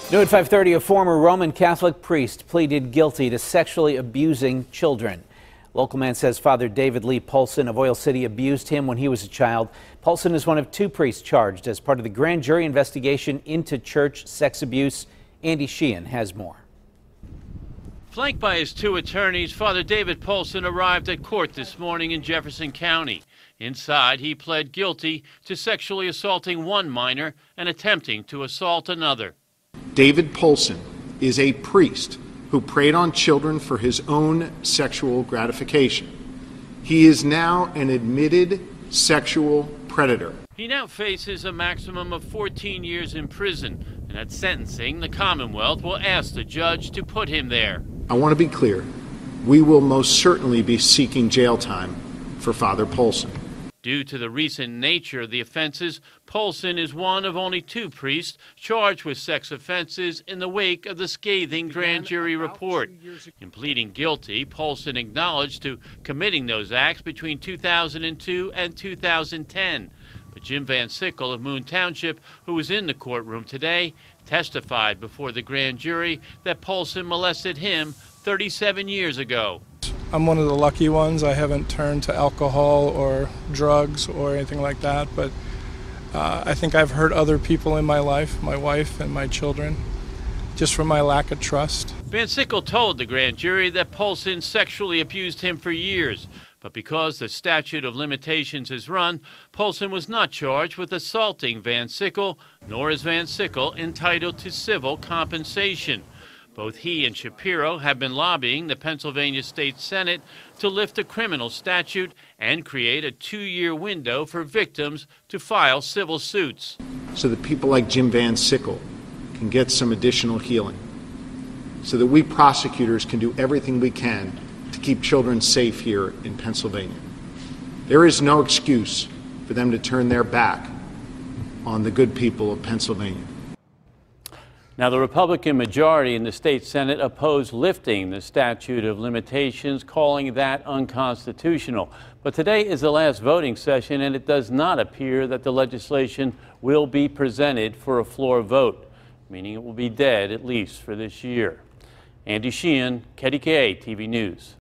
New at 5:30, a former Roman Catholic priest pleaded guilty to sexually abusing children. Local man says Father David Lee Paulson of Oil City abused him when he was a child. Paulson is one of two priests charged as part of the grand jury investigation into church sex abuse. Andy Sheehan has more. Flanked by his two attorneys, Father David Paulson arrived at court this morning in Jefferson County. Inside, he pled guilty to sexually assaulting one minor and attempting to assault another. David Paulson is a priest who preyed on children for his own sexual gratification. He is now an admitted sexual predator. He now faces a maximum of 14 years in prison, and at sentencing, the Commonwealth will ask the judge to put him there. I want to be clear, we will most certainly be seeking jail time for Father Paulson. Due to the recent nature of the offenses, Paulson is one of only two priests charged with sex offenses in the wake of the scathing grand jury report. In pleading guilty, Paulson acknowledged to committing those acts between 2002 and 2010. But Jim Van Sickle of Moon Township, who was in the courtroom today, testified before the grand jury that Paulson molested him 37 years ago. I'm one of the lucky ones. I haven't turned to alcohol or drugs or anything like that, but I think I've hurt other people in my life, my wife and my children, just from my lack of trust. Van Sickle told the grand jury that Paulson sexually abused him for years, but because the statute of limitations is run, Paulson was not charged with assaulting Van Sickle, nor is Van Sickle entitled to civil compensation. Both he and Shapiro have been lobbying the Pennsylvania State Senate to lift the criminal statute and create a 2-year window for victims to file civil suits. So that people like Jim Van Sickle can get some additional healing. So that we prosecutors can do everything we can to keep children safe here in Pennsylvania. There is no excuse for them to turn their back on the good people of Pennsylvania. Now, the Republican majority in the state Senate opposed lifting the statute of limitations, calling that unconstitutional. But today is the last voting session, and it does not appear that the legislation will be presented for a floor vote, meaning it will be dead at least for this year. Andy Sheehan, KDKA-TV News.